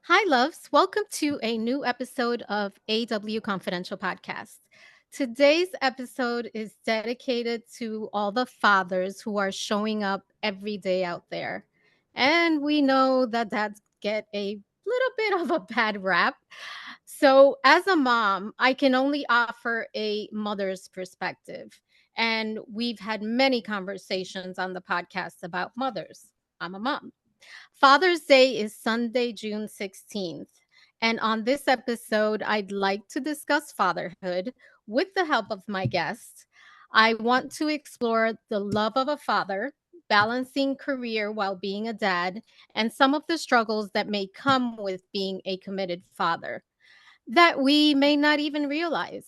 Hi, loves. Welcome to a new episode of AW Confidential Podcast. Today's episode is dedicated to all the fathers who are showing up every day out there. And we know that dads get a little bit of a bad rap. So, as a mom, I can only offer a mother's perspective. And we've had many conversations on the podcast about mothers. I'm a mom. Father's Day is Sunday, June 16th. And on this episode, I'd like to discuss fatherhood with the help of my guest. I want to explore the love of a father, balancing career while being a dad, and some of the struggles that may come with being a committed father that we may not even realize.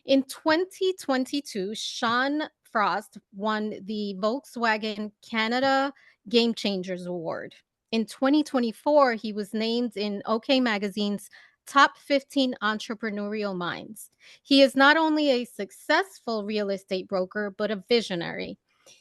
In 2022, Sean Frost won the Volkswagen Canada Gamechangers Award. In 2024, he was named in OK Magazine's Top 15 Entrepreneurial Minds. He is not only a successful real estate broker, but a visionary.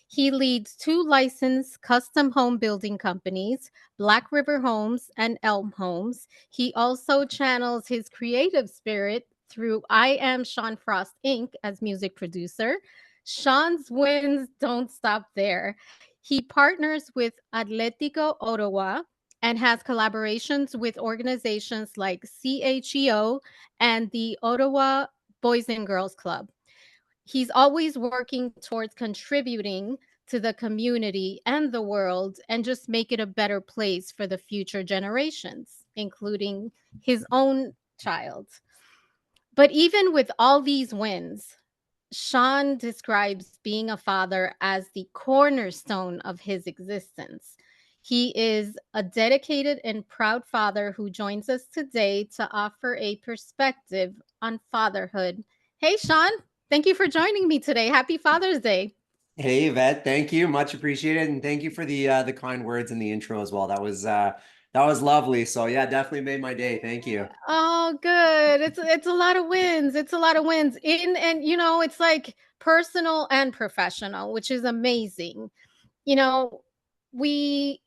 He leads two licensed custom home building companies, Black River Homes and Elm Homes. He also channels his creative spirit through I Am Sean Frost Inc. as music producer. Sean's wins don't stop there. He partners with Atletico Ottowa and has collaborations with organizations like CHEO and the Ottawa Boys and Girls Club. He's always working towards contributing to the community and the world and just make it a better place for the future generations, including his own child. But even with all these wins, Sean describes being a father as the cornerstone of his existence. He is a dedicated and proud father who joins us today to offer a perspective on fatherhood. Hey, Sean, thank you for joining me today. Happy Father's Day. Hey, Yvette, thank you. Much appreciated. And thank you for the kind words in the intro as well. That was lovely. So yeah, definitely made my day. Thank you. Oh, good. It's a lot of wins. It's a lot of wins. And it's like personal and professional, which is amazing. You know, we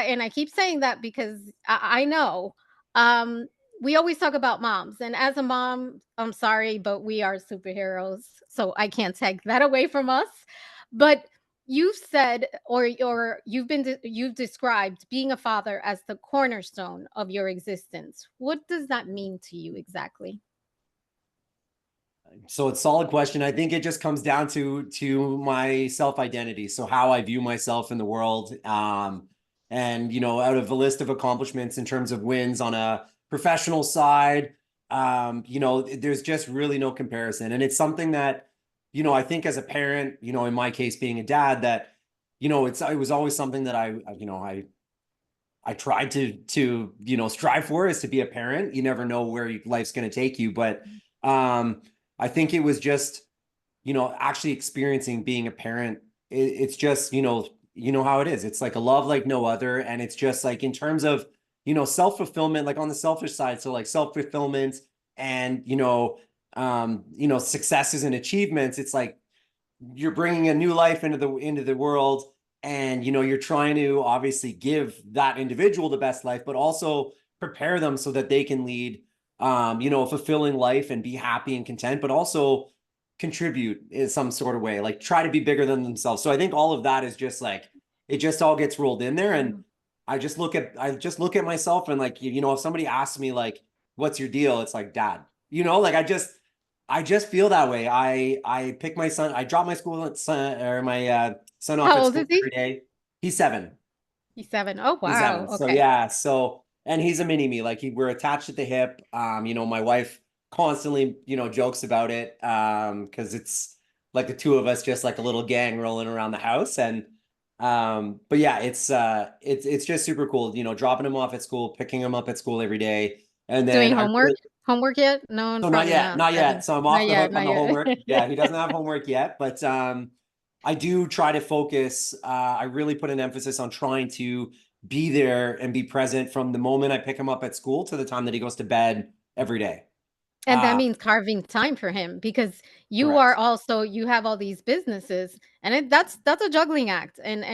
and I keep saying that because I know um we always talk about moms, and as a mom, I'm sorry, but we are superheroes, so I can't take that away from us. But you've said, or you've described being a father as the cornerstone of your existence. What does that mean to you exactly? So it's a solid question. I think it just comes down to my self-identity. So how I view myself in the world. And out of a list of accomplishments in terms of wins on a professional side, there's just really no comparison. And it's something that, I think as a parent, in my case being a dad, that, it was always something that I tried to strive for, is to be a parent. You never know where life's going to take you, but I think it was just, actually experiencing being a parent. It's just, how it is. It's like a love like no other. And it's just like in terms of, self-fulfillment, like on the selfish side. So like self-fulfillment and, successes and achievements. It's like you're bringing a new life into the world, and you're trying to obviously give that individual the best life, but also prepare them so that they can lead a fulfilling life and be happy and content, but also contribute in some sort of way, like try to be bigger than themselves. So I think all of that is just like, it just all gets rolled in there. And Mhm. I just look at myself, and like, if somebody asks me like, what's your deal? It's like, dad, like I just feel that way. I pick my son, I drop my son off How at old is school he? every day. He's 7. He's 7. Oh, He's wow. 7. So Okay. yeah, and he's a mini me. Like we're attached at the hip. My wife constantly, jokes about it. Because it's like the two of us, just like a little gang rolling around the house. And but yeah, it's just super cool, dropping him off at school, picking him up at school every day. And then Doing I homework? really, Homework yet? No, so not probably yet, not. not 7. yet. So I'm Not off the yet, hook on not the yet. homework. Yeah, he doesn't have homework yet, but I do try to focus. I really put an emphasis on trying to be there and be present from the moment I pick him up at school to the time that he goes to bed every day. And that Uh, means carving time for him because Correct. you have all these businesses, and that's a juggling act. And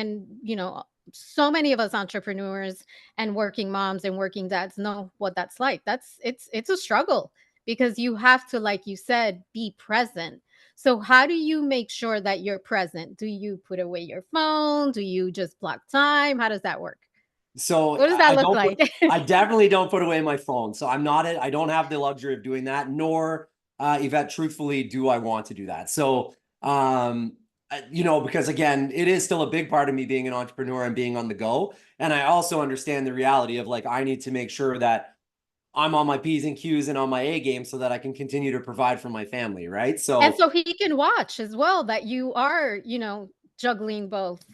so many of us entrepreneurs and working moms and working dads know what that's like. It's a struggle because you have to, like you said, be present. So how do you make sure that you're present? Do you put away your phone? Do you just block time? How does that work? So What does that I look don't put, like? I definitely don't put away my phone. So I don't have the luxury of doing that, nor, Yvette, truthfully, do I want to do that. So, because again, it is still a big part of me being an entrepreneur and being on the go. And I also understand the reality of like, I need to make sure that I'm on my P's and Q's and on my A game so that I can continue to provide for my family. Right. And So, so he can watch as well that you are, juggling both.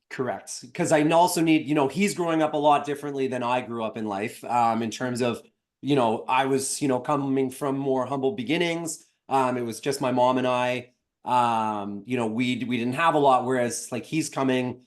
correct. Because I also need, he's growing up a lot differently than I grew up in life, in terms of, I was, coming from more humble beginnings. It was just my mom and I. We didn't have a lot, whereas like he's coming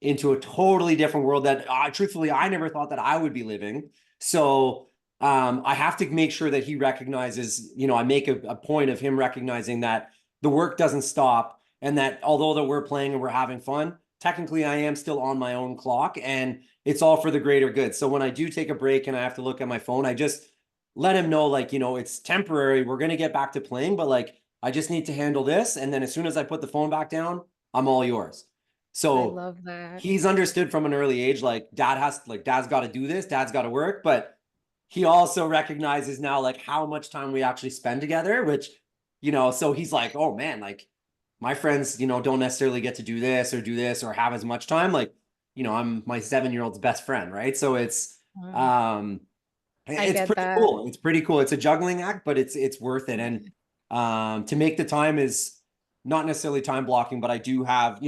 into a totally different world that truthfully I never thought that I would be living. So I have to make sure that he recognizes, I make a point of him recognizing that the work doesn't stop, and that although that we're playing and we're having fun, technically I am still on my own clock, and it's all for the greater good. So when I do take a break and I have to look at my phone, I just let him know, like, it's temporary. We're going to get back to playing, but like, I just need to handle this. And then as soon as I put the phone back down, I'm all yours. I So love that. he's understood from an early age, like dad's got to do this, dad's got to work, but he also recognizes now like how much time we actually spend together, which, so he's like, oh man, like my friends, don't necessarily get to do this or have as much time. Like, I'm my 7-year-old's best friend. Right. So Wow. um, I it's get pretty that. cool. It's pretty cool. It's a juggling act, but it's worth it. And to make the time is not necessarily time blocking, but I do have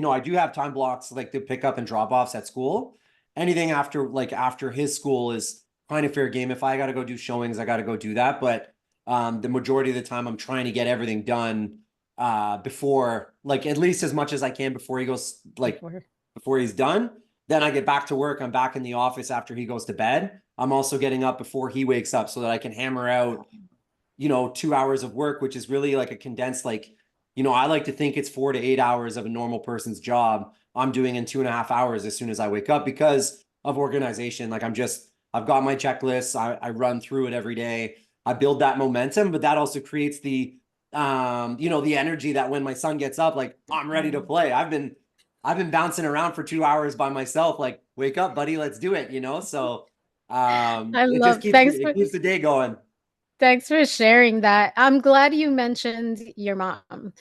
time blocks like the pick up and drop offs at school. Anything after his school is kind of fair game. If I got to go do showings, I got to go do that. But the majority of the time, I'm trying to get everything done before, like at least as much as I can before he goes, like Before. before he's done. Then I get back to work. I'm back in the office after he goes to bed. I'm also getting up before he wakes up so that I can hammer out, 2 hours of work, which is really like a condensed, like, I like to think it's 4 to 8 hours of a normal person's job. I'm doing in 2.5 hours as soon as I wake up because of organization. Like I've got my checklists. I run through it every day. I build that momentum, but that also creates the energy that when my son gets up, like I'm ready to play. I've been bouncing around for 2 hours by myself. Like, wake up, buddy, let's do it. So I it just love keeps thanks it for keeps the day going. Thanks for sharing that. I'm glad you mentioned your mom.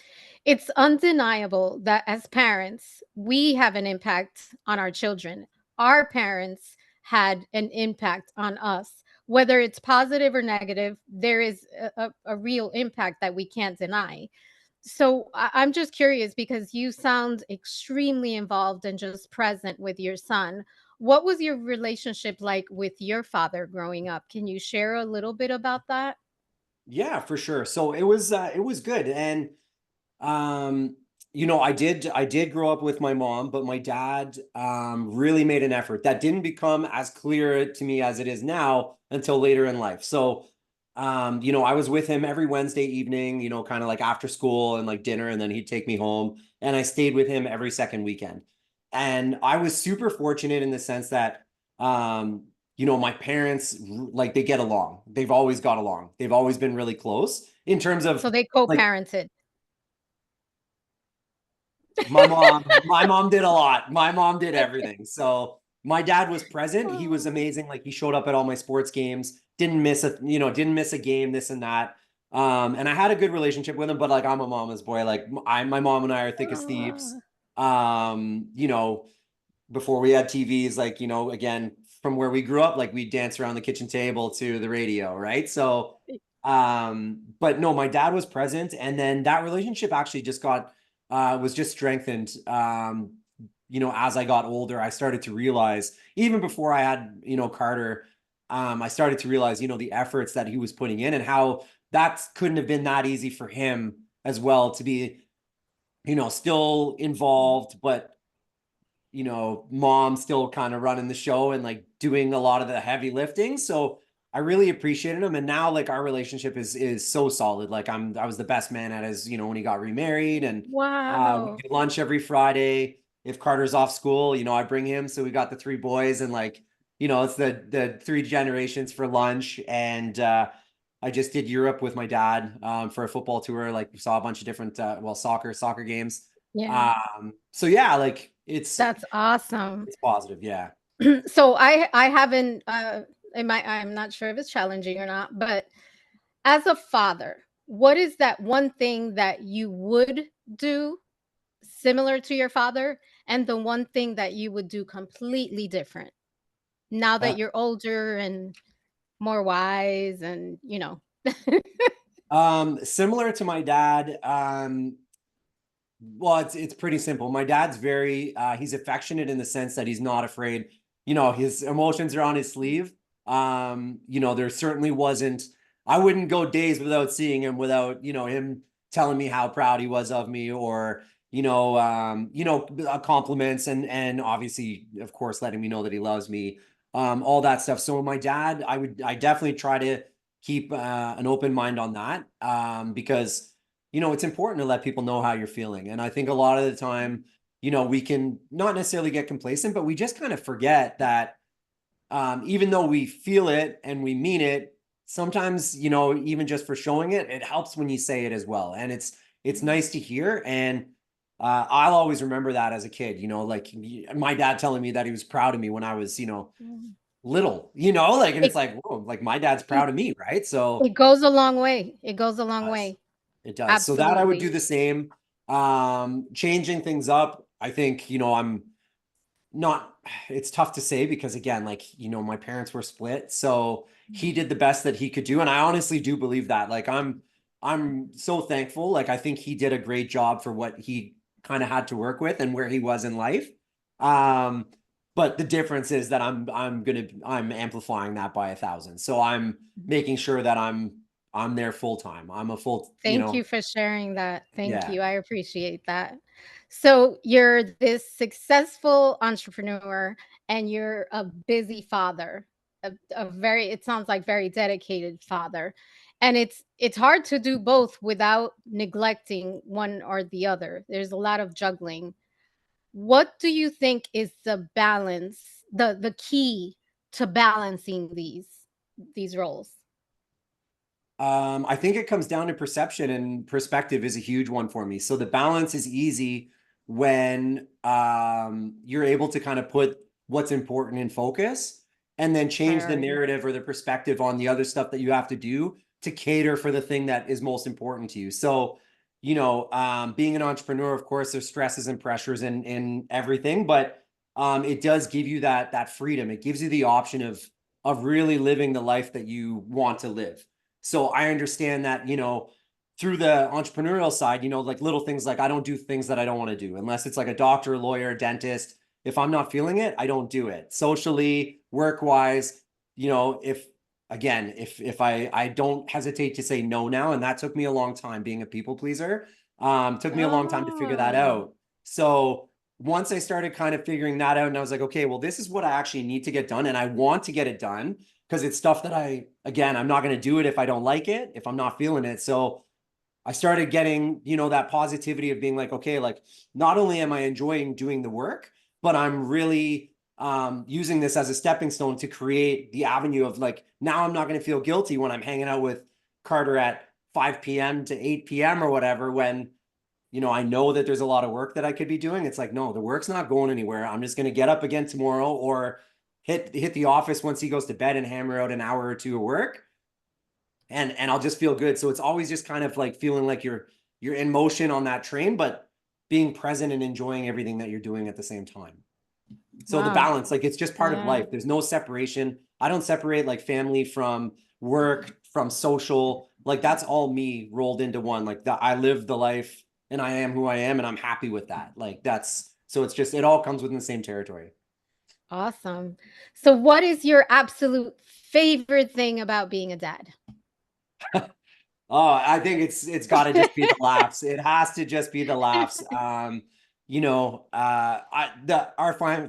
It's undeniable that as parents, we have an impact on our children. Our parents had an impact on us. Whether it's positive or negative, there is a real impact that we can't deny. So I'm just curious because you sound extremely involved and just present with your son. What was your relationship like with your father growing up? Can you share a little bit about that? Yeah, for sure. So it was good. And um, I did grow up with my mom, but my dad really made an effort. That didn't become as clear to me as it is now until later in life. So I was with him every Wednesday evening, kind of like after school and like dinner, and then he'd take me home. And I stayed with him every second weekend. And I was super fortunate in the sense that my parents, like, they get along. They've always got along. They've always been really close in terms of So they like co-parented. my mom did a lot. My mom did everything. So my dad was present. He was Oh, amazing. Like, he showed up at all my sports games, didn't miss a game, this and that. And I had a good relationship with him, but like, I'm a mama's boy. Like, my mom and I are thick as thieves. oh. Um, you know, before we had TVs, like, again, from where we grew up, like, we'd dance around the kitchen table to the radio, right? So, but no, my dad was present, and then that relationship actually was just strengthened. As I got older, I started to realize, even before I had, Carter, I started to realize, the efforts that he was putting in and how that couldn't have been that easy for him as well to be, still involved, but mom still kind of running the show and like doing a lot of the heavy lifting. So I really appreciated him. And now like our relationship is so solid. Like I was the best man at his, when he got remarried, and we Wow. do lunch every Friday. if Carter's off school, I bring him. So we got the three boys, and like, it's the three generations for lunch. And I just did Europe with my dad for a football tour. Like we saw a bunch of different soccer games. Yeah. So yeah, like That's awesome. it's positive. Yeah. So I haven't I'm not sure if it's challenging or not, but as a father, what is that one thing that you would do similar to your father, and the one thing that you would do completely different now that Uh, you're older and more wise and Similar to my dad. Well, it's pretty simple. My dad's very he's affectionate in the sense that he's not afraid. His emotions are on his sleeve. There certainly wasn't, I wouldn't go days without seeing him without, him telling me how proud he was of me, or compliments, and obviously, of course, letting me know that he loves me. All that stuff. So my dad, I definitely try to keep an open mind on that, because it's important to let people know how you're feeling. And I think a lot of the time, we can not necessarily get complacent, but we just kind of forget that even though we feel it and we mean it, sometimes, even just for showing it, it helps when you say it as well. And it's nice to hear. And I'll always remember that as a kid, like my dad telling me that he was proud of me when I was, little, like, and it's it, like, whoa, like my dad's it proud of me, right? So it goes a long way. It goes a long does. way. It does. So that I would Absolutely. do the same. Changing things up. I think, I'm not, it's tough to say because again, like, my parents were split. So he did the best that he could do. And I honestly do believe that. Like I'm so thankful. Like I think he did a great job for what he kind of had to work with and where he was in life. Um, but the difference is that I'm amplifying that by 1,000. So I'm making sure that I'm there full time. I'm a full, Thank you for sharing that. Thank yeah. you. I appreciate that. So, you're this successful entrepreneur and you're a busy father, a very, it sounds like very dedicated father. And it's hard to do both without neglecting one or the other. There's a lot of juggling. What do you think is the balance, the key to balancing these roles? I think it comes down to perception, and perspective is a huge one for me. So the balance is easy when you're able to kind of put what's important in focus and then change the Priority. narrative or the perspective on the other stuff that you have to do to cater for the thing that is most important to you. So, being an entrepreneur, of course, there's stresses and pressures in everything, but it does give you that freedom. It gives you the option of really living the life that you want to live. So I understand that, through the entrepreneurial side, like little things like I don't do things that I don't want to do unless it's like a doctor, lawyer, dentist. If I'm not feeling it, I don't do it. Socially, work wise, if again, if I don't hesitate to say no now, and that took me a long time being a people pleaser. Took me a long time to figure that Oh. out. So once I started kind of figuring that out, and I was like, okay, well, this is what I actually need to get done, and I want to get it done because it's stuff that I'm not going to do it if I don't like it, if I'm not feeling it. So I started getting, that positivity of being like, okay, like not only am I enjoying doing the work, but I'm really using this as a stepping stone to create the avenue of like, now I'm not going to feel guilty when I'm hanging out with Carter at 5 p.m. to 8 p.m. or whatever, when, I know that there's a lot of work that I could be doing. It's like, no, the work's not going anywhere. I'm just going to get up again tomorrow or hit the office once he goes to bed and hammer out an hour or two of work, and I'll just feel good. So it's always just kind of like feeling like you're in motion on that train, but being present and enjoying everything that you're doing at the same time. So the Wow. balance, like it's just part of Yeah. life. There's no separation. I don't separate like family from work, from social. Like that's all me rolled into one. Like that I live the life and I am who I am and I'm happy with that. Like that's so it's just it all comes within the same territory. Awesome. So what is your absolute favorite thing about being a dad? Oh, I think it's got to just be the laughs. It has to just be the laughs. Our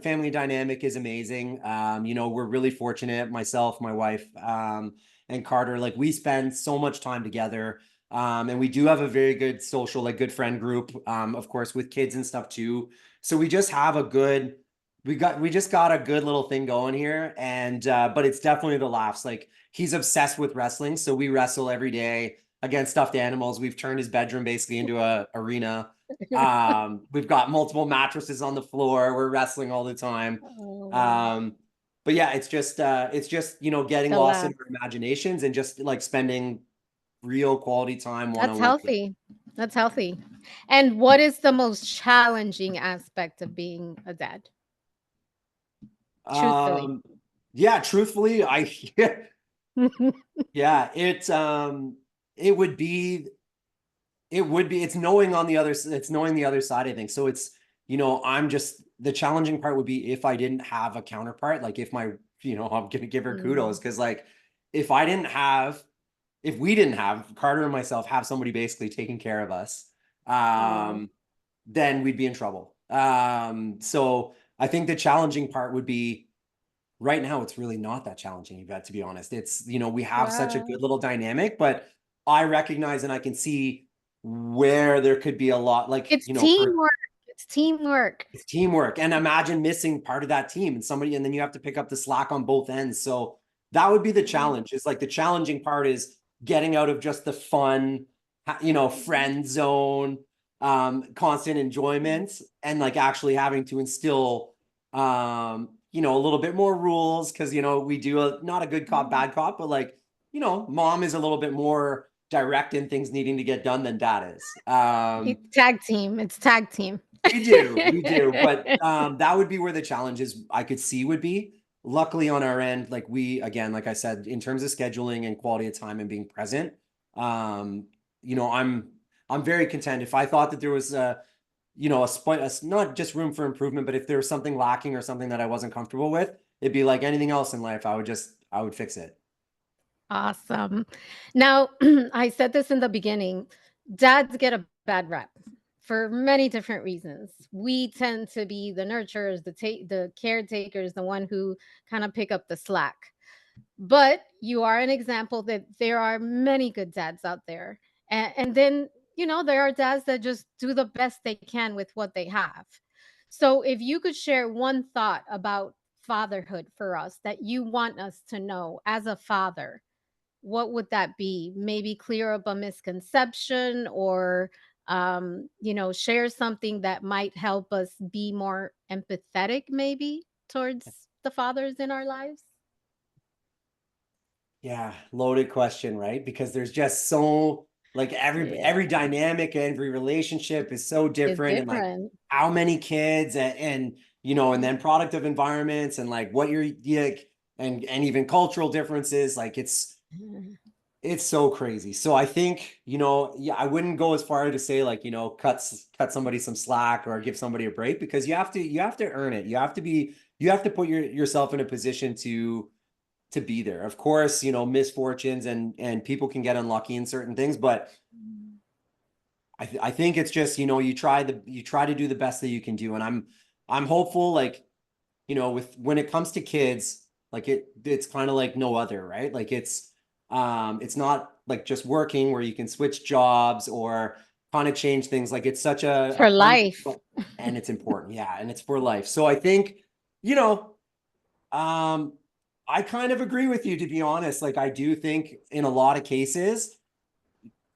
family dynamic is amazing. We're really fortunate, myself, my wife, and Carter. Like we spend so much time together. And we do have a very good social, like good friend group, of course, with kids and stuff too. So we just have a good, we just got a good little thing going here. And but it's definitely the laughs. Like he's obsessed with wrestling. So we wrestle every day against stuffed animals. We've turned his bedroom basically into a arena. We've got multiple mattresses on the floor. We're wrestling all the time. Oh, wow. Um, but yeah, it's just, you know, getting The lost in laugh. our imaginations and just like spending real quality time one That's on one. healthy. That's healthy. And what is the most challenging aspect of being a dad? Truthfully. Um, yeah, truthfully, I yeah, it would be it's knowing on the other it's knowing the other side, I think. So it's, you know, I'm just the challenging part would be if I didn't have a counterpart, like if my, you know, I'm gonna give her kudos Mm, because like if I didn't have if we didn't have Carter and myself have somebody basically taking care of us, oh, then we'd be in trouble. So I think the challenging part would be right now it's really not that challenging, Yvette, to be honest. It's, you know, we have such a wow. good little dynamic, but I recognize and I can see where there could be a lot, like, It's you know, for teamwork. It's teamwork. it's teamwork. And imagine missing part of that team and somebody, and then you have to pick up the slack on both ends. So that would be the challenge. Is like the challenging part is getting out of just the fun, you know, friend zone, constant enjoyment, and like actually having to instill, you know, a little bit more rules because, you know, we do not a good cop, bad cop, but like, you know, mom is a little bit more direct in things needing to get done than dad is. It's tag team. It's tag team. We do, but that would be where the challenges I could see would be. Luckily, on our end, like we again, like I said, in terms of scheduling and quality of time and being present, you know, I'm very content. If I thought that there was a, you know, not just room for improvement, but if there was something lacking or something that I wasn't comfortable with, it'd be like anything else in life. I would fix it. Awesome. Now, I said this in the beginning, dads get a bad rep for many different reasons. We tend to be the nurturers, the caretakers, the one who kind of pick up the slack. But you are an example that there are many good dads out there. And then, there are dads that just do the best they can with what they have. So if you could share one thought about fatherhood for us that you want us to know as a father, what would that be? Maybe clear up a misconception or share something that might help us be more empathetic maybe towards the fathers in our lives? Yeah, loaded question, right? Because there's just so like Yeah, every dynamic, every relationship is so it's different, and like different. how many kids and you know, and then product of environments and like what you're like and even cultural differences. Like it's so crazy. So I think, you know, yeah, I wouldn't go as far to say like, you know, cut somebody some slack or give somebody a break because you have to earn it. You have to put yourself in a position to be there. Of course, you know, misfortunes and people can get unlucky in certain things, but I think it's just, you know, you try to do the best that you can do. And I'm hopeful, like, you know, with when it comes to kids, like it's kind of like no other, right? Like it's not like just working where you can switch jobs or kind of change things. Like it's such a For constant, life. and it's important. Yeah. And it's for life. So I think, you know, um, I kind of agree with you, to be honest. Like, I do think in a lot of cases,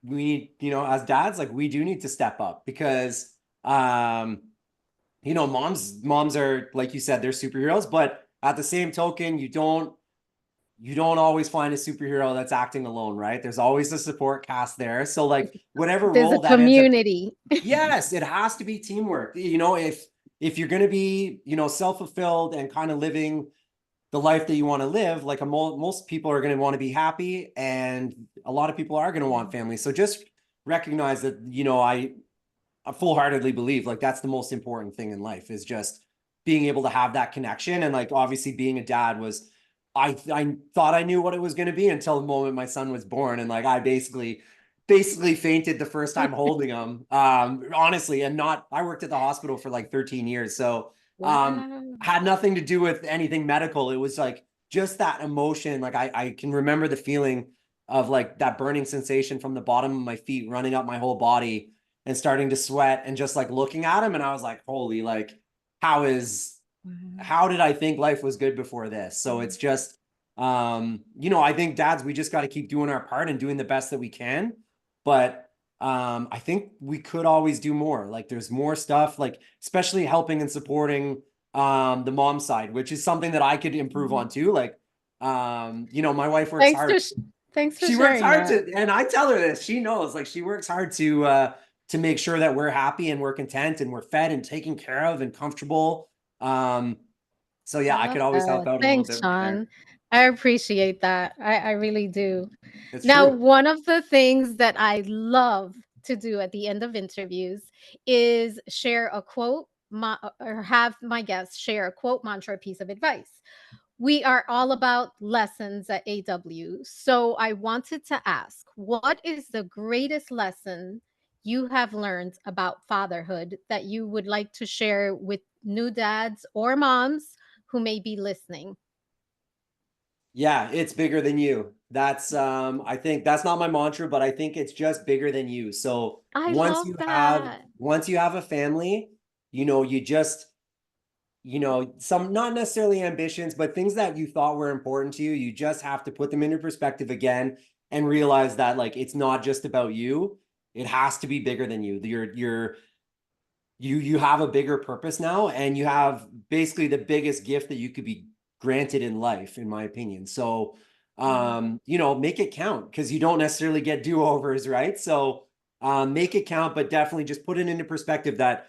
we need, you know, as dads, like we do need to step up because, you know, moms are, like you said, they're superheroes, but at the same token, you don't always find a superhero that's acting alone, right? There's always a support cast there. So like whatever There's a role that ends up, community. yes, it has to be teamwork. You know, if you're going to be, you know, self-fulfilled and kind of living the life that you want to live, like most people are going to want to be happy, and a lot of people are going to want family. So just recognize that, you know, I full-heartedly believe like that's the most important thing in life is just being able to have that connection. And like obviously being a dad was, I thought I knew what it was going to be until the moment my son was born, and like I basically fainted the first time holding him, honestly. And not, I worked at the hospital for like 13 years, so Wow. had nothing to do with anything medical. It was like just that emotion. Like I can remember the feeling of like that burning sensation from the bottom of my feet running up my whole body and starting to sweat and just like looking at him. And I was like, holy, like how is Wow. how did I think life was good before this? So it's just I think dads, we just got to keep doing our part and doing the best that we can. But I think we could always do more. Like there's more stuff, like especially helping and supporting the mom side, which is something that I could improve on Mhm. too. Like my wife works Thanks hard. for thanks for She works sharing hard that. to, and I tell her this, she knows, like she works hard to make sure that we're happy and we're content and we're fed and taken care of and comfortable. Um, so I yeah, I love could always help that. out a little Thanks, bit there. Sean. I appreciate that. I really do. It's Now, true. one of the things that I love to do at the end of interviews is share a quote or have my guests share a quote, mantra, piece of advice. We are all about lessons at AW. So I wanted to ask, what is the greatest lesson you have learned about fatherhood that you would like to share with new dads or moms who may be listening? Yeah, it's bigger than you. That's I think that's not my mantra, but I think it's just bigger than you. So I love that. once you have a family, you just some not necessarily ambitions, but things that you thought were important to you, you just have to put them into perspective again and realize that like it's not just about you. It has to be bigger than you. You have a bigger purpose now, and you have basically the biggest gift that you could be granted in life, in my opinion. So Wow. make it count, because you don't necessarily get do-overs, right? So make it count, but definitely just put it into perspective that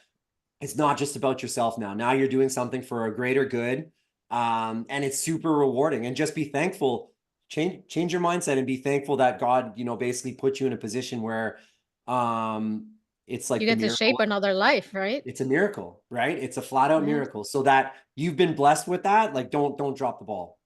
it's not just about yourself now. Now you're doing something for a greater good. And it's super rewarding. And just be thankful. Change your mindset and be thankful that God, basically put you in a position where um it's You like the get to miracle. shape another life, right? It's a miracle, right? It's a flat out Yes. miracle. So that you've been blessed with that, like don't drop the ball.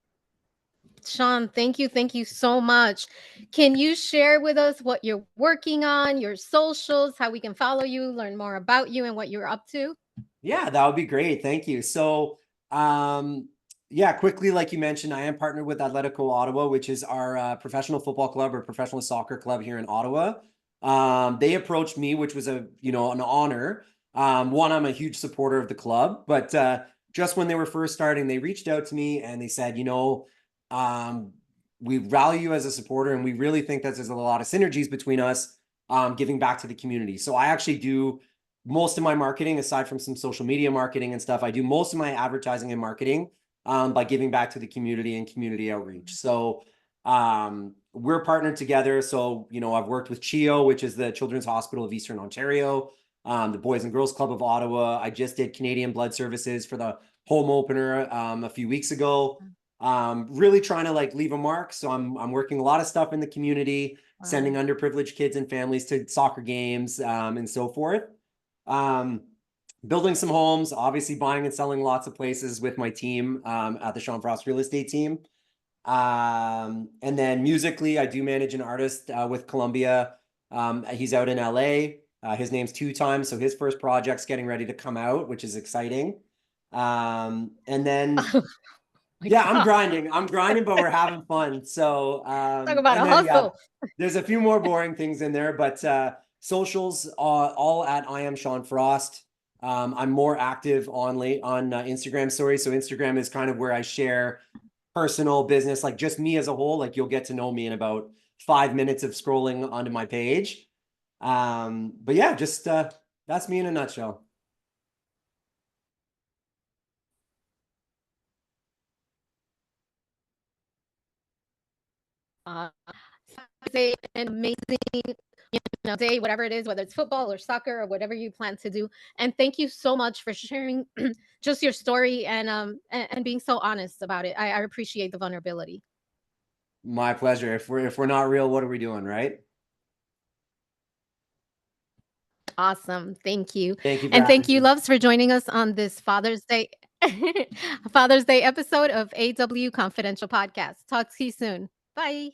Sean, thank you. Thank you so much. Can you share with us what you're working on, your socials, how we can follow you, learn more about you and what you're up to? Yeah, that would be great. Thank you. So, yeah, quickly, like you mentioned, I am partnered with Atletico Ottowa, which is our professional football club or professional soccer club here in Ottawa. They approached me, which was an honor. One, I'm a huge supporter of the club, but just when they were first starting, they reached out to me and they said, um, we value you as a supporter, and we really think that there's a lot of synergies between us, giving back to the community. So I actually do most of my marketing, aside from some social media marketing and stuff. I do most of my advertising and marketing by giving back to the community and community outreach. So we're partnered together. So, I've worked with CHEO, which is the Children's Hospital of Eastern Ontario, the Boys and Girls Club of Ottawa. I just did Canadian Blood Services for the home opener a few weeks ago. Really trying to like leave a mark. So I'm working a lot of stuff in the community, sending Wow. underprivileged kids and families to soccer games and so forth. Um, Building some homes, obviously buying and selling lots of places with my team at the Sean Frost Real Estate Team. And then musically, I do manage an artist with Columbia. He's out in LA. His name's Two Times, so his first project's getting ready to come out, which is exciting. And then Oh my yeah, I'm God. grinding. I'm grinding, but we're having fun. So, Talk about and a then yeah, hustle. there's a few more boring things in there, but socials all at I am Sean Frost. I'm more active on Instagram stories. So Instagram is kind of where I share personal business, like just me as a whole. Like you'll get to know me in about 5 minutes of scrolling onto my page. But yeah, just that's me in a nutshell. Uh, say an amazing day, whatever it is, whether it's football or soccer or whatever you plan to do. And thank you so much for sharing just your story and being so honest about it. I appreciate the vulnerability. My pleasure. If we're not real, what are we doing, right? Awesome. Thank you. Thank you for And having thank you, me. loves, for joining us on this Father's Day Father's Day episode of AW Confidential Podcast. Talk to you soon. Bye.